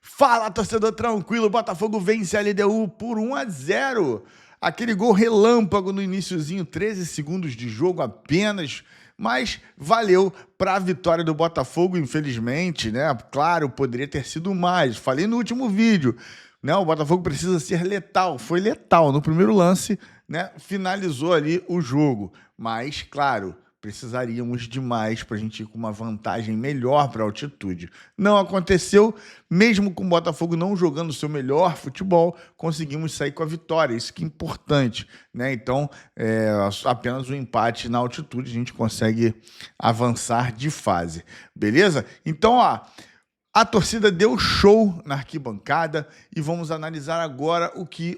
Fala, torcedor tranquilo, Botafogo vence a LDU por 1-0. Aquele gol relâmpago no iniciozinho, 13 segundos de jogo apenas, mas valeu para a vitória do Botafogo, infelizmente, né? Claro, poderia ter sido mais. Falei no último vídeo, né? O Botafogo precisa ser letal. Foi letal no primeiro lance, né? Finalizou ali o jogo, mas, claro, precisaríamos de mais para a gente ir com uma vantagem melhor para a altitude. Não aconteceu, mesmo com o Botafogo não jogando o seu melhor futebol, conseguimos sair com a vitória, isso que é importante, né? Então, apenas um empate na altitude a gente consegue avançar de fase, beleza? Então, a torcida deu show na arquibancada e vamos analisar agora o que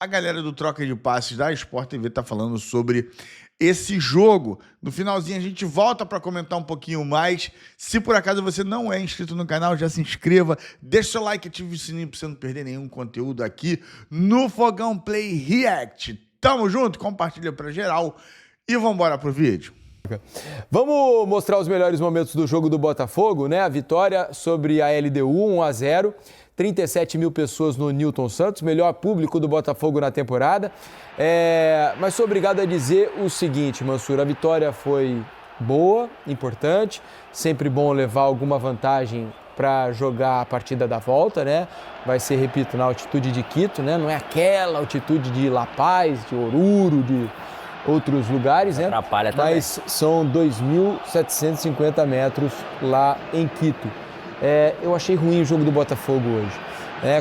a galera do Troca de Passes da Sport TV está falando sobre esse jogo. No finalzinho a gente volta para comentar um pouquinho mais. Se por acaso você não é inscrito no canal, já se inscreva, deixa seu like, ative o sininho para você não perder nenhum conteúdo aqui no Fogão Play React. Tamo junto, compartilha para geral e vamos embora pro vídeo. Vamos mostrar os melhores momentos do jogo do Botafogo, né? A vitória sobre a LDU 1-0. 37 mil pessoas no Newton Santos, melhor público do Botafogo na temporada. Mas sou obrigado a dizer o seguinte, Mansur, a vitória foi boa, importante, sempre bom levar alguma vantagem para jogar a partida da volta, né? Vai ser, repito, na altitude de Quito, né? Não é aquela altitude de La Paz, de Oruro, de outros lugares, né? Atrapalha também. Mas são 2.750 metros lá em Quito. Eu achei ruim o jogo do Botafogo hoje.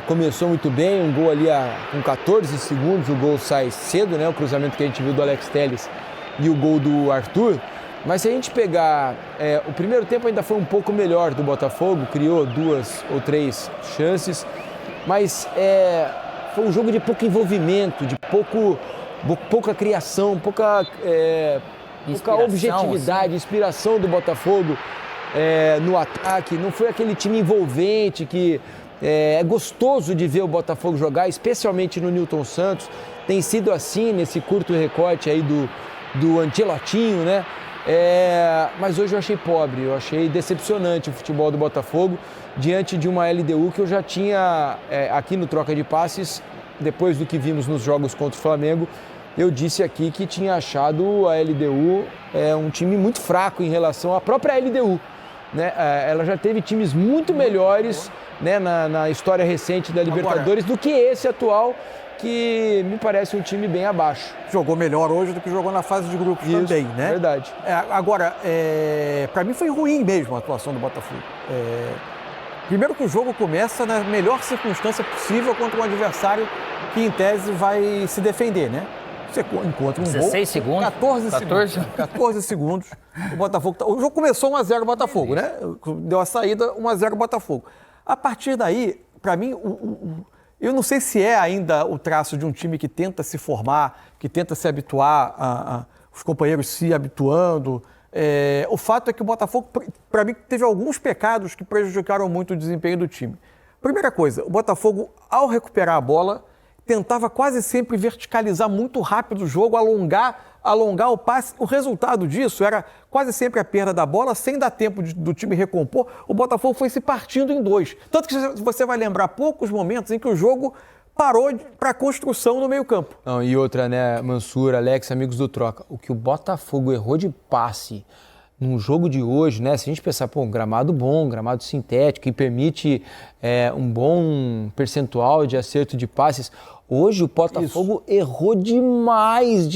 Começou muito bem, um gol ali com 14 segundos, o gol sai cedo, né? O cruzamento que a gente viu do Alex Telles e o gol do Arthur. Mas se a gente pegar, o primeiro tempo ainda foi um pouco melhor do Botafogo, criou 2 ou 3 chances, mas foi um jogo de pouco envolvimento, de pouca criação, pouca objetividade, inspiração do Botafogo no ataque. Não foi aquele time envolvente que é gostoso de ver o Botafogo jogar, especialmente no Newton Santos. Tem sido assim nesse curto recorte aí do Ancelotinho, né? Mas hoje eu achei pobre, eu achei decepcionante o futebol do Botafogo diante de uma LDU que eu já tinha aqui no Troca de Passes, depois do que vimos nos jogos contra o Flamengo. Eu disse aqui que tinha achado a LDU um time muito fraco em relação à própria LDU. Né? Ela já teve times muito melhores, né, na história recente da Libertadores do que esse atual, que me parece um time bem abaixo. Jogou melhor hoje do que jogou na fase de grupos também, né? Verdade. Agora, para mim foi ruim mesmo a atuação do Botafogo. Primeiro que o jogo começa na melhor circunstância possível contra um adversário que, em tese, vai se defender, né? Você encontra um 16 gol, segundos? 14 segundos. O Botafogo o jogo começou 1-0 Botafogo, né? Deu a saída 1-0 Botafogo. A partir daí, para mim, eu não sei se é ainda o traço de um time que tenta se formar, que tenta se habituar, os companheiros se habituando. O fato é que o Botafogo, para mim, teve alguns pecados que prejudicaram muito o desempenho do time. Primeira coisa, o Botafogo, ao recuperar a bola, tentava quase sempre verticalizar muito rápido o jogo, alongar o passe. O resultado disso era quase sempre a perda da bola, sem dar tempo do time recompor. O Botafogo foi se partindo em 2. Tanto que você vai lembrar poucos momentos em que o jogo parou para a construção no meio-campo. E outra, né, Mansur, Alex, amigos do Troca, o que o Botafogo errou de passe num jogo de hoje, né? Se a gente pensar, um gramado bom, gramado sintético, que permite um bom percentual de acerto de passes. Hoje o Botafogo errou demais.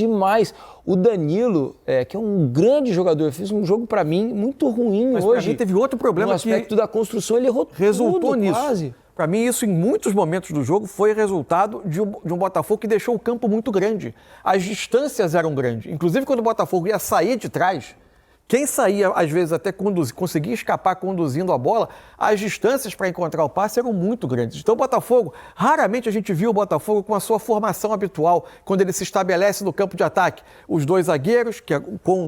O Danilo, que é um grande jogador, fez um jogo para mim muito ruim. Mas hoje. Pra mim teve outro problema no aspecto da construção, ele errou resultou tudo, nisso. Quase. Para mim, isso em muitos momentos do jogo foi resultado de um Botafogo que deixou o campo muito grande. As distâncias eram grandes. Inclusive, quando o Botafogo ia sair de trás, quem saía, às vezes, até conseguia escapar conduzindo a bola, as distâncias para encontrar o passe eram muito grandes. Então, o Botafogo, raramente a gente viu o Botafogo com a sua formação habitual, quando ele se estabelece no campo de ataque. Os 2 zagueiros, que com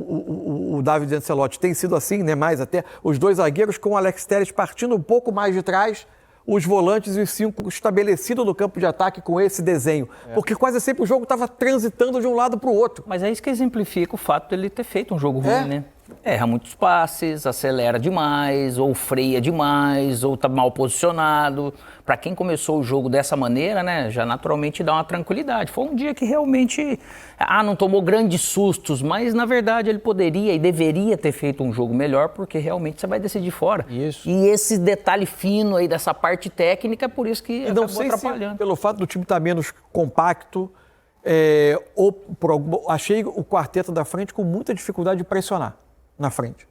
o David Ancelotti tem sido assim, né, mais até, os 2 zagueiros com o Alex Telles partindo um pouco mais de trás, os volantes e os 5 estabelecidos no campo de ataque com esse desenho. Porque quase sempre o jogo estava transitando de um lado para o outro. Mas é isso que exemplifica o fato dele ter feito um jogo ruim, né? Erra muitos passes, acelera demais, ou freia demais, ou tá mal posicionado. Para quem começou o jogo dessa maneira, né, já naturalmente dá uma tranquilidade. Foi um dia que realmente, não tomou grandes sustos, mas na verdade ele poderia e deveria ter feito um jogo melhor, porque realmente você vai decidir fora. Isso. E esse detalhe fino aí dessa parte técnica, é por isso que E não acabou sei atrapalhando. se pelo fato do time estar menos compacto, achei o quarteto da frente com muita dificuldade de pressionar na frente.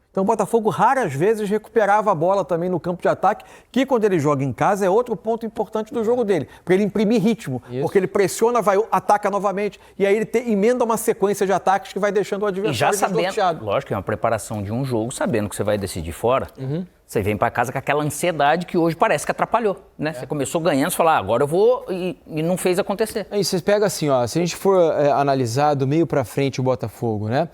Então o Botafogo raras vezes recuperava a bola também no campo de ataque, que quando ele joga em casa é outro ponto importante do jogo dele, para ele imprimir ritmo, porque ele pressiona, ataca novamente, e aí ele emenda uma sequência de ataques que vai deixando o E já adversário sabendo, desnorteado. lógico que é uma preparação de um jogo, sabendo que você vai decidir fora, você vem para casa com aquela ansiedade que hoje parece que atrapalhou, né? Você começou ganhando, você fala, agora eu vou, e não fez acontecer. Aí vocês pegam assim, ó, se a gente for analisar do meio pra frente o Botafogo, né?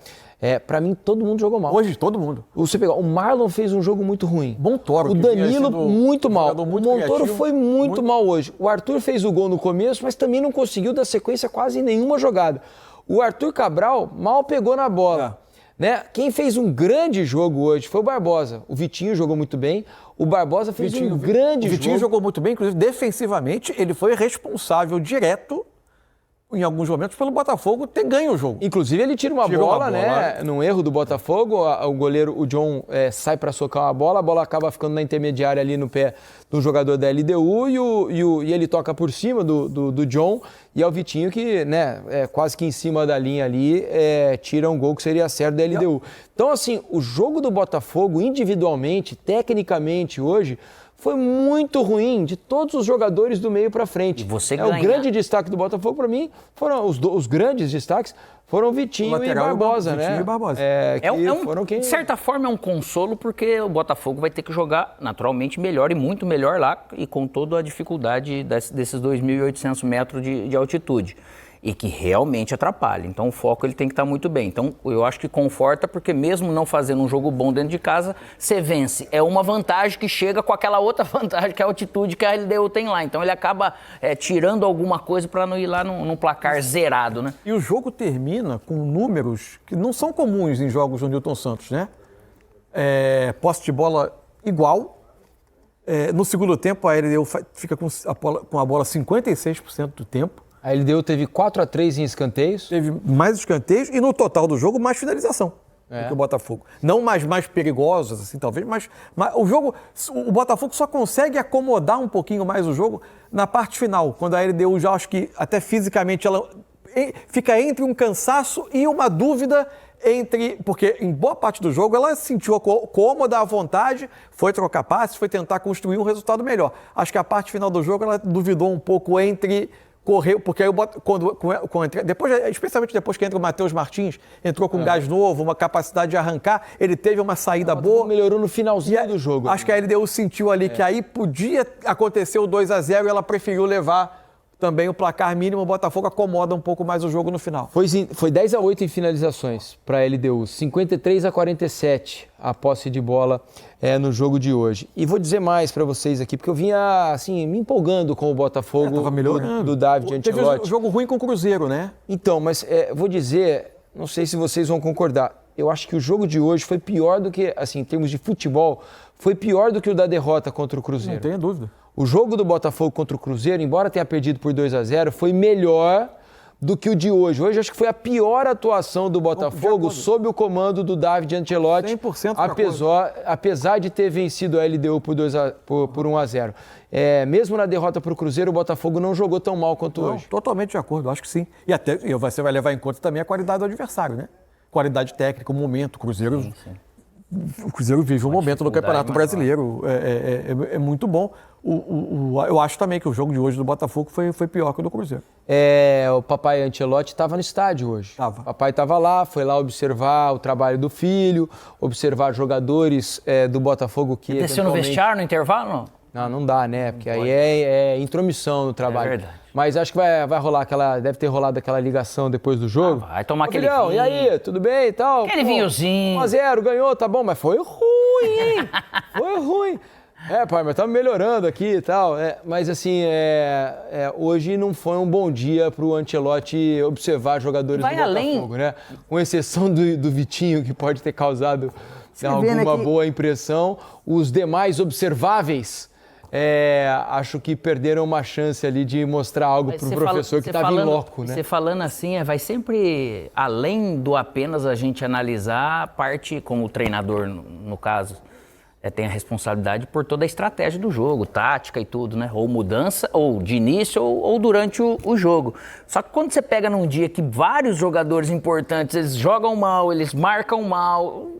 Pra mim, todo mundo jogou mal. Hoje, todo mundo. Você pegar, o Marlon fez um jogo muito ruim. Montoro, o que vinha Danilo, sendo muito um mal. jogador muito o Montoro criativo, foi muito mal hoje. O Arthur fez o gol no começo, mas também não conseguiu dar sequência quase em nenhuma jogada. O Arthur Cabral mal pegou na bola. Né? Quem fez um grande jogo hoje foi o Barbosa. O Vitinho jogou muito bem. O Barbosa fez um grande jogo. O Vitinho jogou muito bem, inclusive defensivamente, ele foi responsável direto em alguns momentos pelo Botafogo ter ganho o jogo. Inclusive ele tira uma Tirou bola, uma né? Num erro do Botafogo, o goleiro, o John, sai para socar uma bola, a bola acaba ficando na intermediária ali no pé do jogador da LDU e ele toca por cima do John, e é o Vitinho que, né, quase que em cima da linha ali, tira um gol que seria certo da LDU. Então, assim, o jogo do Botafogo individualmente, tecnicamente hoje, foi muito ruim de todos os jogadores do meio para frente. E você O ganha. grande destaque do Botafogo, para mim, foram os grandes destaques foram Vitinho e Barbosa, né? Vitinho e Barbosa. De certa forma é um consolo, porque o Botafogo vai ter que jogar naturalmente melhor e muito melhor lá, e com toda a dificuldade desses 2.800 metros de altitude. E que realmente atrapalha. Então o foco ele tem que estar muito bem. Então eu acho que conforta, porque mesmo não fazendo um jogo bom dentro de casa, você vence. É uma vantagem que chega com aquela outra vantagem, que é a altitude que a LDU tem lá. Então ele acaba tirando alguma coisa para não ir lá num placar zerado, né? E o jogo termina com números que não são comuns em jogos do Newton Santos, né? Posse de bola igual. No segundo tempo, a LDU fica com a bola 56% do tempo. A LDU teve 4-3 em escanteios. Teve mais escanteios e no total do jogo mais finalização do que o Botafogo. Não mais perigosas, assim, talvez, mas o jogo, o Botafogo só consegue acomodar um pouquinho mais o jogo na parte final, quando a LDU já, acho que até fisicamente ela fica entre um cansaço e uma dúvida porque em boa parte do jogo ela se sentiu cômoda, à vontade, foi trocar passes, foi tentar construir um resultado melhor. Acho que a parte final do jogo ela duvidou um pouco entre correu, porque aí especialmente depois que entra o Matheus Martins, entrou com gás novo, uma capacidade de arrancar, ele teve uma saída boa. Melhorou no finalzinho do jogo. Acho que a LDU sentiu ali que aí podia acontecer o 2-0 e ela preferiu levar também o placar mínimo. O Botafogo acomoda um pouco mais o jogo no final. Foi 10-8 em finalizações para a LDU, 53-47 a posse de bola no jogo de hoje. E vou dizer mais para vocês aqui, porque eu vinha assim, me empolgando com o Botafogo do David Ancelotti. Teve um jogo ruim com o Cruzeiro, né? Então, mas vou dizer, não sei se vocês vão concordar, eu acho que o jogo de hoje foi pior do que, assim, em termos de futebol, foi pior do que o da derrota contra o Cruzeiro. Não tenho dúvida. O jogo do Botafogo contra o Cruzeiro, embora tenha perdido por 2-0, foi melhor do que o de hoje. Hoje acho que foi a pior atuação do Botafogo sob o comando do David Ancelotti, 100% apesar de ter vencido a LDU por 1-0. Mesmo na derrota para o Cruzeiro, o Botafogo não jogou tão mal quanto hoje. Totalmente de acordo, acho que sim. E você vai levar em conta também a qualidade do adversário, né? Qualidade técnica, o momento. O Cruzeiro vive um momento no Campeonato Brasileiro. É muito bom. Eu acho também que o jogo de hoje do Botafogo foi pior que o do Cruzeiro. O papai Ancelotti estava no estádio hoje. Tava. O papai estava lá, foi lá observar o trabalho do filho, observar jogadores do Botafogo que desceu no vestiário no intervalo? Não dá, né? Porque aí é intromissão no trabalho. É verdade. Mas acho que vai rolar deve ter rolado aquela ligação depois do jogo. Vai tomar aquele filhão, vinho. E aí, tudo bem e tal? Aquele vinhozinho. 1-0, ganhou, tá bom, mas foi ruim, hein? Foi ruim. Pai, mas estamos melhorando aqui e tal. Mas assim, hoje não foi um bom dia para o Ancelotti observar jogadores do Botafogo, né? Com exceção do Vitinho, que pode ter causado alguma boa impressão. Os demais observáveis, acho que perderam uma chance ali de mostrar algo para o professor que estava em loco, né? Você falando assim, vai sempre além do apenas a gente analisar a parte, como o treinador, no caso, tem a responsabilidade por toda a estratégia do jogo, tática e tudo, né? Ou mudança, ou de início, ou durante o jogo. Só que quando você pega num dia que vários jogadores importantes, eles jogam mal, eles marcam mal,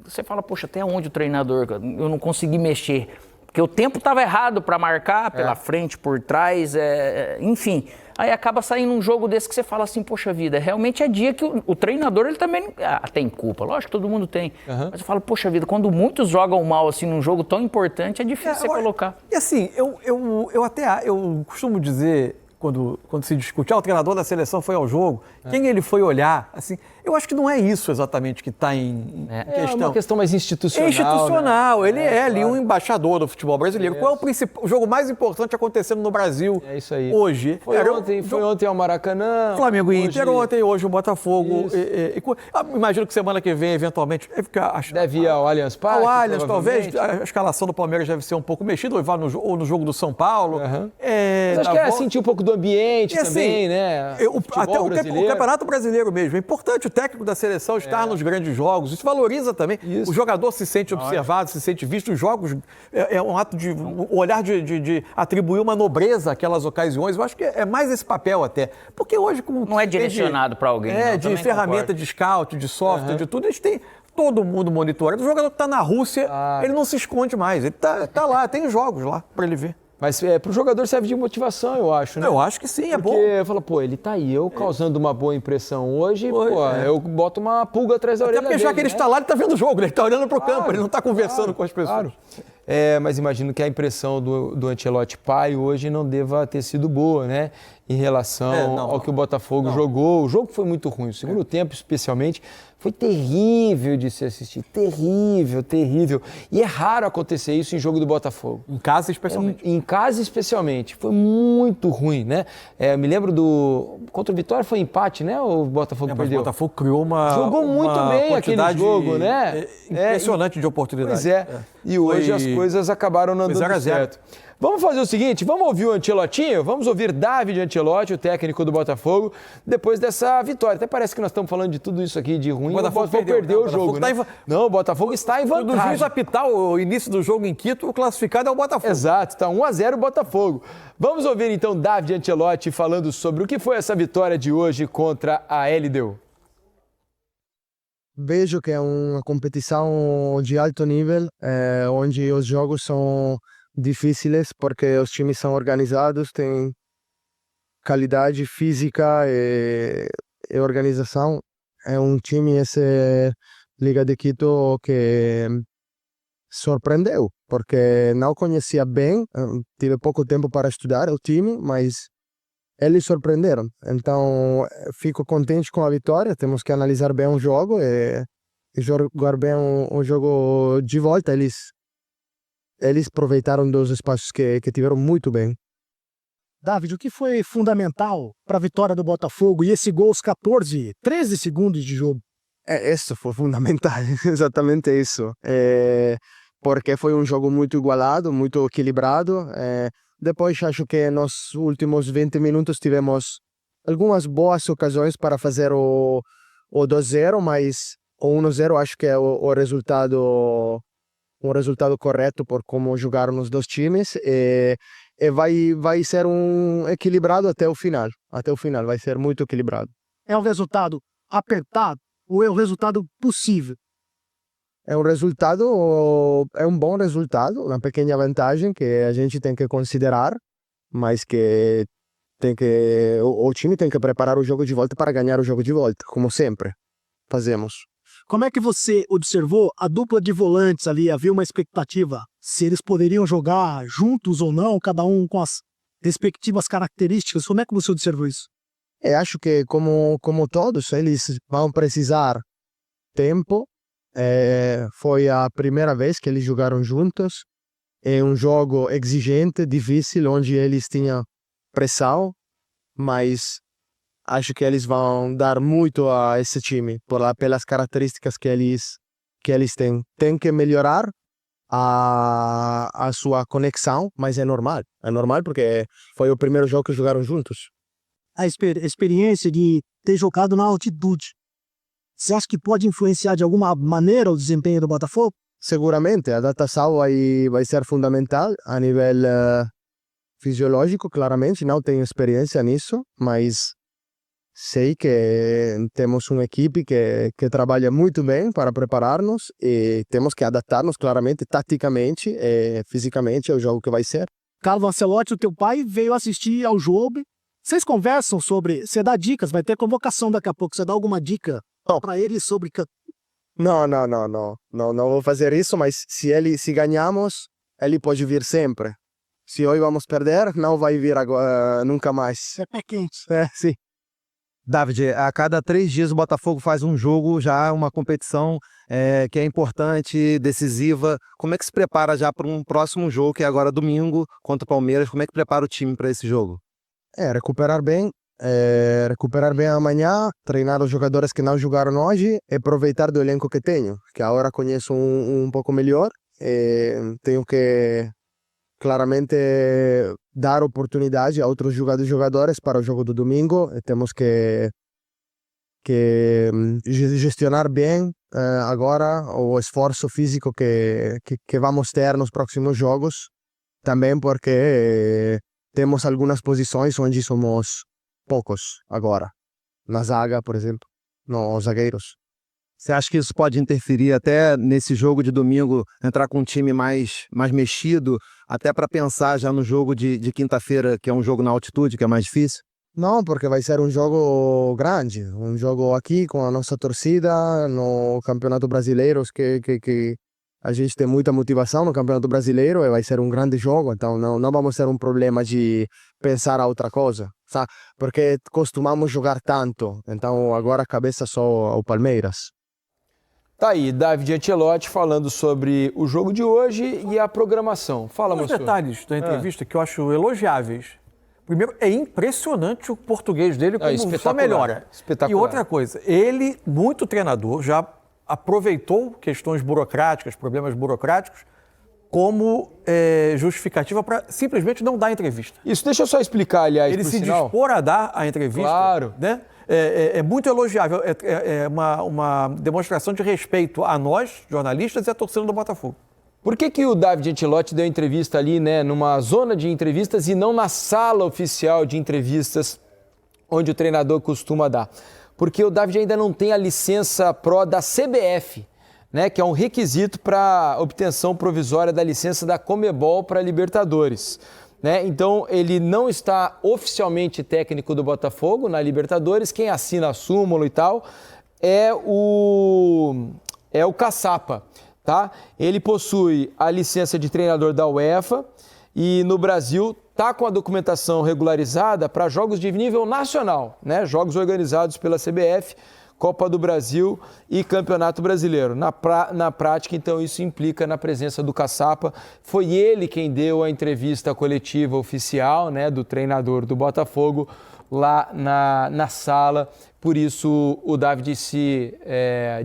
você fala, poxa, até onde o treinador, eu não consegui mexer. Porque o tempo estava errado para marcar, pela frente, por trás, enfim. Aí acaba saindo um jogo desse que você fala assim, poxa vida, realmente é dia que o treinador, ele também tem culpa, lógico que todo mundo tem. Mas eu falo, poxa vida, quando muitos jogam mal assim num jogo tão importante, é difícil você colocar. E assim, eu costumo dizer, quando se discute, o treinador da seleção foi ao jogo, quem ele foi olhar, assim, eu acho que não é isso exatamente que está em questão. É uma questão mais institucional. É institucional, né? Ele ali claro. um embaixador do futebol brasileiro. Qual é o jogo mais importante acontecendo no Brasil hoje? Foi ontem ao Maracanã. Flamengo e Inter ontem, hoje o Botafogo. Imagino que semana que vem, eventualmente, deve ir ao Allianz Parque. Ao Allianz, talvez. A escalação do Palmeiras deve ser um pouco mexida, ou no jogo do São Paulo. Mas acho que sentir um pouco do ambiente também, né? Até o Campeonato Brasileiro mesmo. É importante o técnico da seleção estar nos grandes jogos. Isso valoriza também. O jogador se sente observado, se sente visto. Os jogos é um ato de olhar de atribuir uma nobreza àquelas ocasiões. Eu acho que é mais esse papel até. Porque hoje... Não é direcionado para alguém. De ferramenta de scout, de software, de tudo. Eles têm todo mundo monitorando. O jogador que está na Rússia, ele não se esconde mais. Ele está lá, tem jogos lá para ele ver. Mas para o jogador serve de motivação, eu acho, né? Eu acho que sim, bom. Porque fala, ele tá aí, eu causando uma boa impressão hoje, eu boto uma pulga atrás da orelha dele. Até porque já que ele está lá, ele está vendo o jogo, ele está olhando para o campo, ele não está conversando com as pessoas. Claro. Mas imagino que a impressão do Ancelotti pai hoje não deva ter sido boa, né? Em relação ao que o Botafogo jogou. O jogo foi muito ruim. O segundo tempo, especialmente, foi terrível de se assistir. Terrível, terrível. E é raro acontecer isso em jogo do Botafogo. Em casa, especialmente. Em casa, especialmente. Foi muito ruim, né? Me lembro contra o Vitória foi empate, né? O Botafogo perdeu. O Botafogo criou jogou muito bem aquele jogo, né? Impressionante de oportunidade. Pois é. E hoje as coisas acabaram não dando certo. Vamos fazer o seguinte, vamos ouvir o Ancelotinho? Vamos ouvir David Ancelotti, o técnico do Botafogo, depois dessa vitória. Até parece que nós estamos falando de tudo isso aqui de ruim. O Botafogo perdeu o jogo, né? Não, o Botafogo está em vantagem. Do juiz apitar o início do jogo em Quito, o classificado é o Botafogo. Exato, está 1-0 o Botafogo. Vamos ouvir então David Ancelotti falando sobre o que foi essa vitória de hoje contra a LDU. Vejo que é uma competição de alto nível, onde os jogos são difíceis porque os times são organizados, têm qualidade física e organização. É um time, esse Liga de Quito, que surpreendeu, porque não conhecia bem, tive pouco tempo para estudar o time, mas eles surpreenderam. Então, fico contente com a vitória, temos que analisar bem o jogo e jogar bem o jogo de volta. Eles aproveitaram dos espaços que tiveram muito bem. David, o que foi fundamental para a vitória do Botafogo e esse gol aos 13 segundos de jogo? Isso foi fundamental, exatamente isso. Porque foi um jogo muito igualado, muito equilibrado. Depois acho que nos últimos 20 minutos tivemos algumas boas ocasiões para fazer o 2-0, mas o 1-0 acho que é o resultado... um resultado correto por como jogaram os dois times e vai ser um equilibrado até o final. Até o final vai ser muito equilibrado. É um resultado apertado ou é o resultado possível? É um bom resultado, uma pequena vantagem que a gente tem que considerar, mas que o time tem que preparar o jogo de volta para ganhar o jogo de volta, como sempre fazemos. Como é que você observou a dupla de volantes ali? Havia uma expectativa se eles poderiam jogar juntos ou não, cada um com as respectivas características. Como é que você observou isso? Acho que como todos, eles vão precisar tempo. Foi a primeira vez que eles jogaram juntos. É um jogo exigente, difícil, onde eles tinham pressão, mas acho que eles vão dar muito a esse time, pelas características que eles têm. Tem que melhorar a sua conexão, mas é normal. É normal porque foi o primeiro jogo que jogaram juntos. A experiência de ter jogado na altitude, você acha que pode influenciar de alguma maneira o desempenho do Botafogo? Seguramente, a adaptação vai ser fundamental a nível fisiológico, claramente. Não tenho experiência nisso, mas sei que temos uma equipe que trabalha muito bem para preparar-nos e temos que adaptar-nos claramente, taticamente e fisicamente ao jogo que vai ser. Carlo Ancelotti, o teu pai, veio assistir ao jogo. Vocês conversam sobre... Você dá dicas, vai ter convocação daqui a pouco. Você dá alguma dica para ele sobre... Não vou fazer isso, mas se ganhamos, ele pode vir sempre. Se hoje vamos perder, não vai vir agora, nunca mais. É pé quente. Sim. David, a cada 3 dias o Botafogo faz um jogo, já uma competição que é importante, decisiva. Como é que se prepara já para um próximo jogo, que é agora domingo, contra o Palmeiras? Como é que prepara o time para esse jogo? Recuperar bem amanhã, treinar os jogadores que não jogaram hoje e aproveitar do elenco que tenho, que agora conheço um pouco melhor. Tenho que claramente dar oportunidade a outros jogadores para o jogo do domingo. Temos que gestionar bem agora o esforço físico que vamos ter nos próximos jogos, também porque temos algumas posições onde somos poucos agora. Na zaga, por exemplo, nos zagueiros. Você acha que isso pode interferir até nesse jogo de domingo, entrar com um time mais mexido, até para pensar já no jogo de quinta-feira, que é um jogo na altitude, que é mais difícil? Não, porque vai ser um jogo grande, um jogo aqui com a nossa torcida, no Campeonato Brasileiro, que a gente tem muita motivação no Campeonato Brasileiro e vai ser um grande jogo, então não vamos ter um problema de pensar a outra coisa, sabe? Porque costumamos jogar tanto, então agora a cabeça só ao Palmeiras. Tá aí, David Ancelotti falando sobre o jogo de hoje e a programação. Fala, Os moço. detalhes da entrevista que eu acho elogiáveis. Primeiro, é impressionante o português dele, como só melhora. Espetacular. E outra coisa, ele, muito treinador, já aproveitou questões burocráticas, problemas burocráticos, como justificativa para simplesmente não dar entrevista. Isso, deixa eu só explicar, aliás, Ele por se sinal. dispor a dar a entrevista, Claro. né? É muito elogiável, é uma demonstração de respeito a nós, jornalistas, e a torcida do Botafogo. Por que o David Ancelotti deu entrevista ali, né, numa zona de entrevistas e não na sala oficial de entrevistas onde o treinador costuma dar? Porque o David ainda não tem a licença Pro da CBF, né, que é um requisito para obtenção provisória da licença da Conmebol para Libertadores. Né? Então, ele não está oficialmente técnico do Botafogo na Libertadores. Quem assina a súmula e tal é o Caçapa. Tá? Ele possui a licença de treinador da UEFA e no Brasil está com a documentação regularizada para jogos de nível nacional, né? Jogos organizados pela CBF, Copa do Brasil e Campeonato Brasileiro. Na prática, então, isso implica na presença do Caçapa. Foi ele quem deu a entrevista coletiva oficial, né, do treinador do Botafogo lá na sala. Por isso, o David se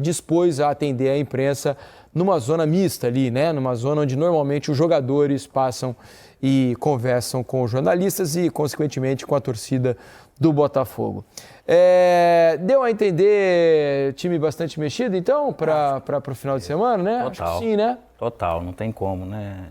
dispôs a atender a imprensa numa zona mista ali, né? Numa zona onde normalmente os jogadores passam e conversam com os jornalistas e, consequentemente, com a torcida do Botafogo. Deu a entender time bastante mexido, então, para o final de semana, né? Total. Acho que sim, né? Total, não tem como, né?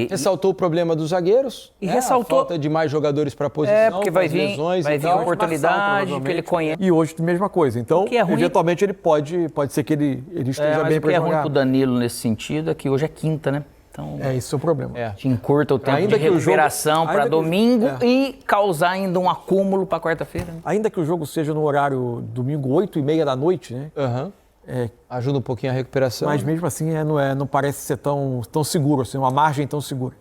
Ressaltou o problema dos zagueiros, E né? ressaltou- A falta de mais jogadores para a posição, Porque vai as vir, lesões vai e vir tal. oportunidade que ele conhece. E hoje, mesma coisa. Então, O que é ruim- eventualmente, ele pode ser que ele esteja Mas bem o para que é ruim jogar. pro Danilo nesse sentido é que hoje é quinta, né? Então, Esse é o problema. te encurta o tempo Ainda de que o jogo- recuperação para ainda que o- domingo e causar ainda um acúmulo para quarta-feira. Né? Ainda que o jogo seja no horário domingo, 8h30 da noite, né? Aham. Ajuda um pouquinho a recuperação. Mas mesmo assim não parece ser tão seguro, assim, uma margem tão segura.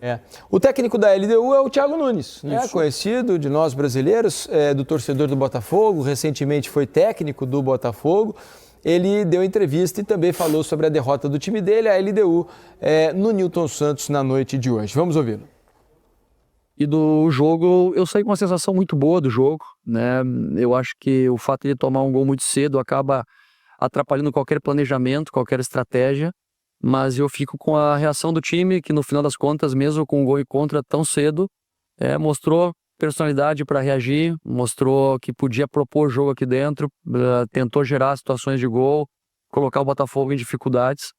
O técnico da LDU é o Thiago Nunes, né? Conhecido de nós brasileiros, do torcedor do Botafogo, recentemente foi técnico do Botafogo ele deu entrevista e também falou sobre a derrota do time dele, a LDU, no Newton Santos na noite de hoje. Vamos ouvi-lo. E do jogo, eu saí com uma sensação muito boa do jogo, né? Eu acho que o fato de tomar um gol muito cedo acaba atrapalhando qualquer planejamento, qualquer estratégia, mas eu fico com a reação do time, que no final das contas, mesmo com um gol em contra tão cedo, mostrou personalidade para reagir, mostrou que podia propor jogo aqui dentro, tentou gerar situações de gol, colocar o Botafogo em dificuldades.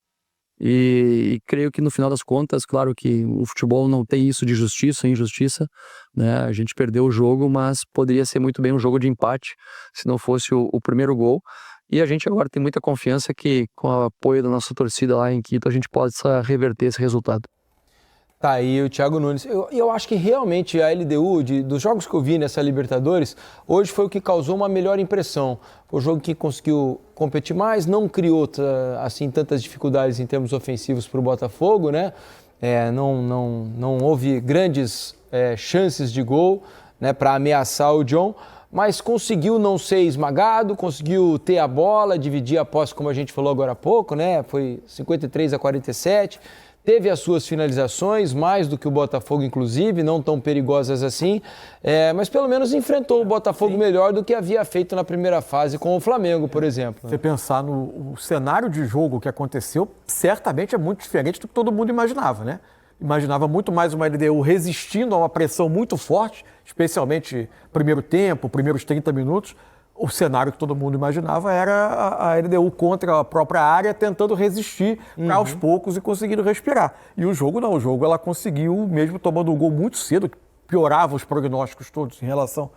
E creio que no final das contas, claro que o futebol não tem isso de justiça e injustiça, né? A gente perdeu o jogo, mas poderia ser muito bem um jogo de empate se não fosse o primeiro gol. E a gente agora tem muita confiança que com o apoio da nossa torcida lá em Quito a gente possa reverter esse resultado. Tá aí o Thiago Nunes. Eu acho que realmente a LDU, dos jogos que eu vi nessa Libertadores, hoje foi o que causou uma melhor impressão. Foi o jogo que conseguiu competir mais, não criou assim tantas dificuldades em termos ofensivos para o Botafogo, né? Não houve grandes chances de gol, né, para ameaçar o John, mas conseguiu não ser esmagado, conseguiu ter a bola, dividir a posse, como a gente falou agora há pouco, né? Foi 53-47. Teve as suas finalizações, mais do que o Botafogo, inclusive, não tão perigosas assim, mas pelo menos enfrentou o Botafogo melhor do que havia feito na primeira fase com o Flamengo, por exemplo. Você pensar no cenário de jogo que aconteceu, certamente é muito diferente do que todo mundo imaginava, né? Imaginava muito mais uma LDU resistindo a uma pressão muito forte, especialmente primeiro tempo, primeiros 30 minutos. O cenário que todo mundo imaginava era a LDU contra a própria área, tentando resistir para aos poucos e conseguindo respirar. E o jogo não, o jogo ela conseguiu, mesmo tomando um gol muito cedo, que piorava os prognósticos todos em relação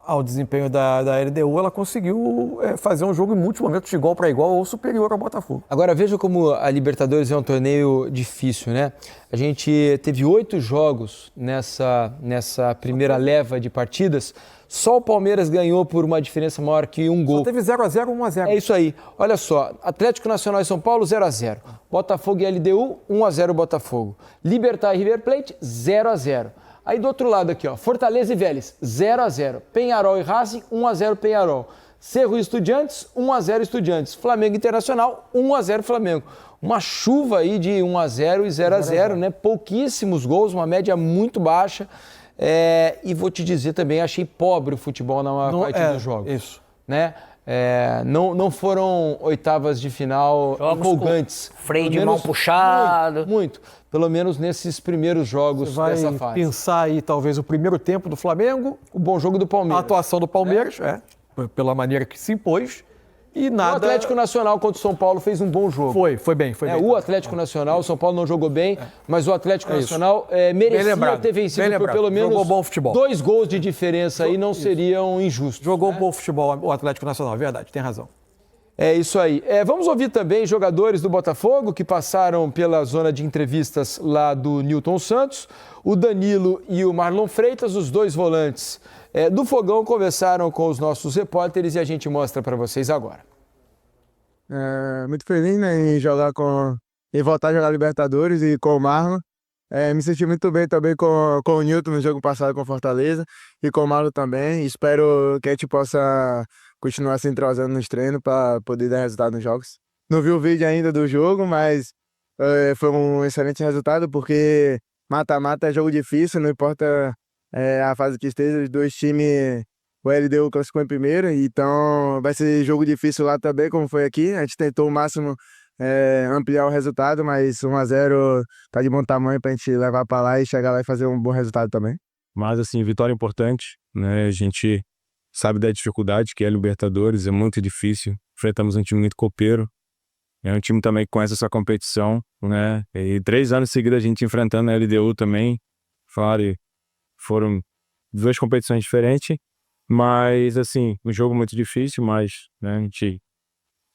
ao desempenho da LDU, ela conseguiu fazer um jogo em muitos momentos de igual para igual ou superior ao Botafogo. Agora veja como a Libertadores é um torneio difícil, né? A gente teve 8 jogos nessa primeira leva de partidas. Só o Palmeiras ganhou por uma diferença maior que um gol. Só teve 0-0, 1-0. É isso aí. Olha só, Atlético Nacional e São Paulo, 0-0. Botafogo e LDU, 1-0 Botafogo. Libertad e River Plate, 0-0. Aí do outro lado aqui, ó, Fortaleza e Vélez, 0-0. Penharol e Racing, 1-0 Penharol. Cerro e Estudiantes, 1-0 Estudiantes. Flamengo Internacional, 1-0 Flamengo. Uma chuva aí de 1-0 e 0-0, né? Pouquíssimos gols, uma média muito baixa. E vou te dizer também, achei pobre o futebol na maior parte dos jogos. Isso. Né? Não foram oitavas de final empolgantes. Freio de mão puxado. Muito. Pelo menos nesses primeiros jogos dessa fase. Pensar aí talvez o primeiro tempo do Flamengo, o bom jogo do Palmeiras. A atuação do Palmeiras, pela maneira que se impôs. E nada... O Atlético Nacional contra o São Paulo fez um bom jogo. Foi bem. O Atlético Nacional, o São Paulo não jogou bem, mas o Atlético Nacional merecia ter vencido por pelo menos jogou bom futebol. 2 gols de diferença aí não seriam injustos. Jogou bom futebol o Atlético Nacional, é verdade, tem razão. É isso aí. Vamos ouvir também jogadores do Botafogo que passaram pela zona de entrevistas lá do Newton Santos. O Danilo e o Marlon Freitas, os 2 volantes do Fogão, conversaram com os nossos repórteres e a gente mostra para vocês agora. Muito feliz, né, em voltar a jogar Libertadores e com o Marlon. Me senti muito bem também com o Newton no jogo passado com Fortaleza e com o Marlon também. Espero que a gente possa continuar se entrosando nos treinos para poder dar resultado nos jogos. Não vi o vídeo ainda do jogo, mas foi um excelente resultado porque mata-mata é jogo difícil, não importa a fase que esteja, os 2 times, o LDU classificou em primeiro, então vai ser jogo difícil lá também, como foi aqui. A gente tentou o máximo ampliar o resultado, mas 1-0 tá de bom tamanho pra gente levar para lá e chegar lá e fazer um bom resultado também. Mas assim, vitória importante, né? A gente sabe da dificuldade que é a Libertadores, é muito difícil. Enfrentamos um time muito copeiro, é um time também que conhece essa competição, né? E 3 anos seguidos a gente enfrentando a LDU também, foram 2 competições diferentes, mas assim, um jogo muito difícil, mas né, a gente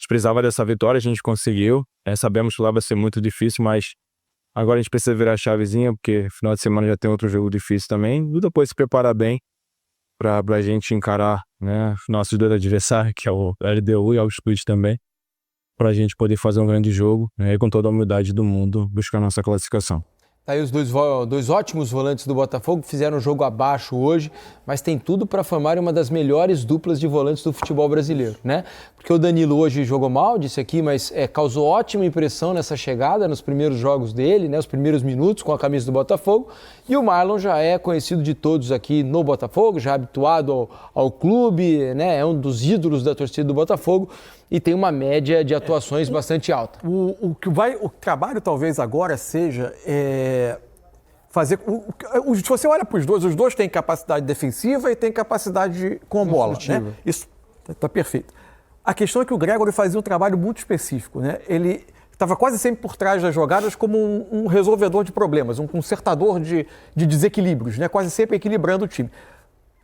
precisava dessa vitória, a gente conseguiu. Sabemos que lá vai ser muito difícil, mas agora a gente precisa virar a chavezinha, porque final de semana já tem outro jogo difícil também. E depois se preparar bem para a gente encarar, né, nossos 2 adversários, que é o LDU e o Altitude também, para a gente poder fazer um grande jogo, né, e com toda a humildade do mundo buscar a nossa classificação. Tá aí os dois ótimos volantes do Botafogo, fizeram um jogo abaixo hoje, mas tem tudo para formar uma das melhores duplas de volantes do futebol brasileiro, né? Porque o Danilo hoje jogou mal, disse aqui, mas causou ótima impressão nessa chegada, nos primeiros jogos dele, né? Os primeiros minutos com a camisa do Botafogo. E o Marlon já é conhecido de todos aqui no Botafogo, já habituado ao clube, né? É um dos ídolos da torcida do Botafogo e tem uma média de atuações bastante alta. O trabalho talvez agora seja fazer... se você olha para os dois têm capacidade defensiva e têm capacidade com bola, né? Isso está perfeito. A questão é que o Gregório fazia um trabalho muito específico, né? Ele estava quase sempre por trás das jogadas como um resolvedor de problemas, um consertador de desequilíbrios, né? Quase sempre equilibrando o time.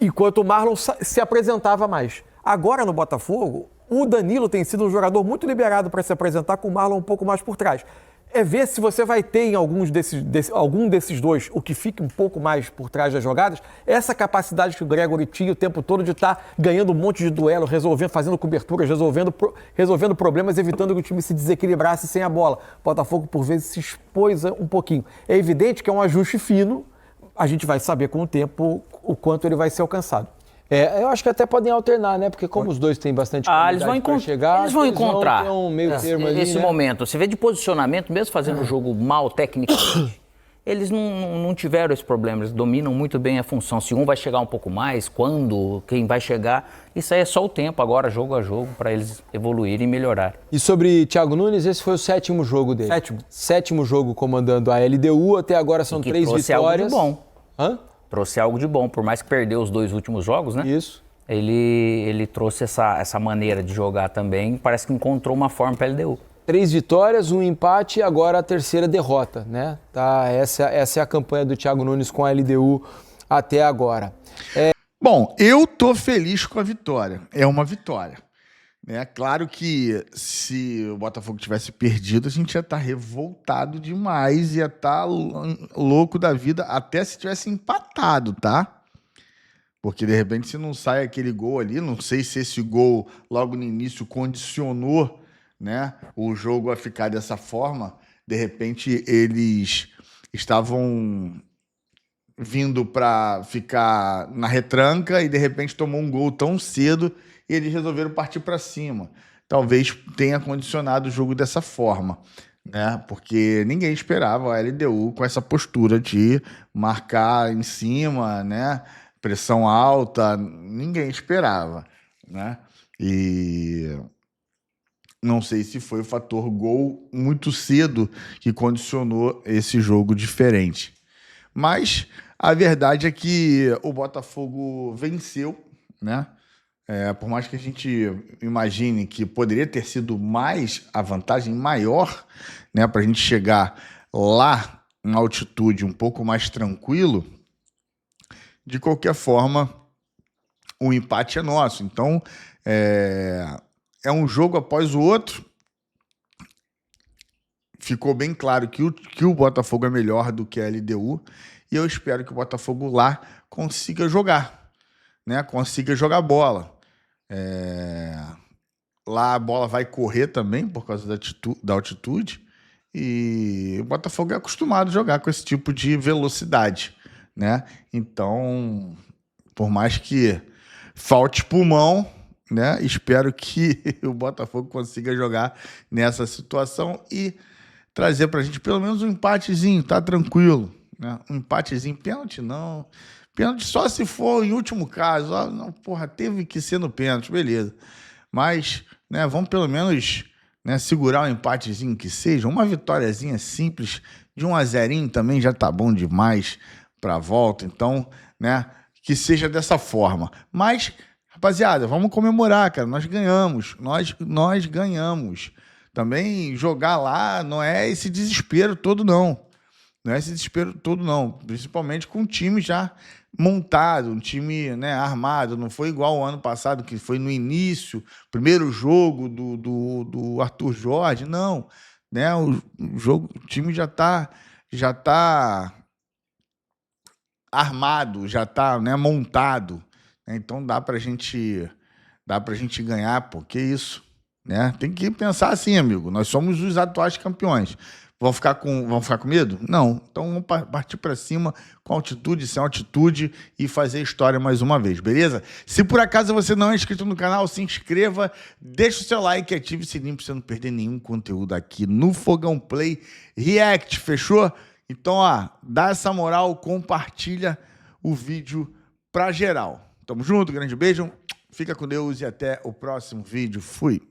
Enquanto o Marlon se apresentava mais. Agora no Botafogo, o Danilo tem sido um jogador muito liberado para se apresentar, com o Marlon um pouco mais por trás. É ver se você vai ter em algum desses dois, o que fique um pouco mais por trás das jogadas, essa capacidade que o Gregório tinha o tempo todo de estar ganhando um monte de duelo, fazendo coberturas, resolvendo problemas, evitando que o time se desequilibrasse sem a bola. O Botafogo, por vezes, se expôs um pouquinho. É evidente que é um ajuste fino, a gente vai saber com o tempo o quanto ele vai ser alcançado. Eu acho que até podem alternar, né? Porque como os dois têm bastante qualidade para chegar, eles vão encontrar ter um meio termo ali, esse né? momento. Você vê de posicionamento, mesmo fazendo o jogo mal tecnicamente, eles não tiveram esse problema, eles dominam muito bem a função. Se um vai chegar um pouco mais, quando, quem vai chegar, isso aí é só o tempo agora, jogo a jogo, para eles evoluírem e melhorar. E sobre Thiago Nunes, esse foi o 7º jogo dele. Sétimo jogo comandando a LDU, até agora são 3 vitórias. Algo de bom. Hã? Trouxe algo de bom, por mais que perdeu os 2 últimos jogos, né? Isso. Ele trouxe essa maneira de jogar também, parece que encontrou uma forma para a LDU. 3 vitórias, 1 empate e agora a 3ª derrota, né? Tá, essa é a campanha do Thiago Nunes com a LDU até agora. Bom, eu tô feliz com a vitória. É uma vitória. É claro que se o Botafogo tivesse perdido, a gente ia estar revoltado demais, ia estar louco da vida, até se tivesse empatado, tá? Porque, de repente, se não sai aquele gol ali, não sei se esse gol logo no início condicionou, né, o jogo a ficar dessa forma. De repente, eles estavam vindo para ficar na retranca e, de repente, tomou um gol tão cedo e eles resolveram partir para cima. Talvez tenha condicionado o jogo dessa forma, né? Porque ninguém esperava a LDU com essa postura de marcar em cima, né? Pressão alta, ninguém esperava, né? E não sei se foi o fator gol muito cedo que condicionou esse jogo diferente. Mas a verdade é que o Botafogo venceu, né? Por mais que a gente imagine que poderia ter sido mais a vantagem maior, né, para a gente chegar lá em altitude um pouco mais tranquilo, de qualquer forma, o empate é nosso. Então, é um jogo após o outro. Ficou bem claro que o Botafogo é melhor do que a LDU e eu espero que o Botafogo lá consiga jogar, né, consiga jogar bola. Lá a bola vai correr também por causa da altitude e o Botafogo é acostumado a jogar com esse tipo de velocidade, né? Então, por mais que falte pulmão, né, espero que o Botafogo consiga jogar nessa situação e trazer pra gente pelo menos um empatezinho, tá tranquilo, né? Um empatezinho, pênalti não. Pênalti só se for em último caso. Não, porra, teve que ser no pênalti, beleza. Mas, né, vamos pelo menos, né, segurar um empatezinho que seja. Uma vitóriazinha simples de 1-0 também já tá bom demais pra volta. Então, né, que seja dessa forma. Mas, rapaziada, vamos comemorar, cara. Nós ganhamos. Nós ganhamos. Também jogar lá não é esse desespero todo, não. Não é esse desespero todo, não. Principalmente com um time já montado, um time, né, armado. Não foi igual o ano passado, que foi no início, primeiro jogo do Arthur Jorge. Não. Né, o time já tá armado, já tá, né, montado. Então dá pra gente ganhar, pô, que isso? Né? Tem que pensar assim, amigo. Nós somos os atuais campeões. Vão ficar com medo? Não. Então vamos partir para cima com altitude, sem altitude e fazer história mais uma vez, beleza? Se por acaso você não é inscrito no canal, se inscreva, deixa o seu like e ative o sininho para você não perder nenhum conteúdo aqui no Fogão Play React, fechou? Então, ó, dá essa moral, compartilha o vídeo pra geral. Tamo junto, grande beijo, fica com Deus e até o próximo vídeo. Fui!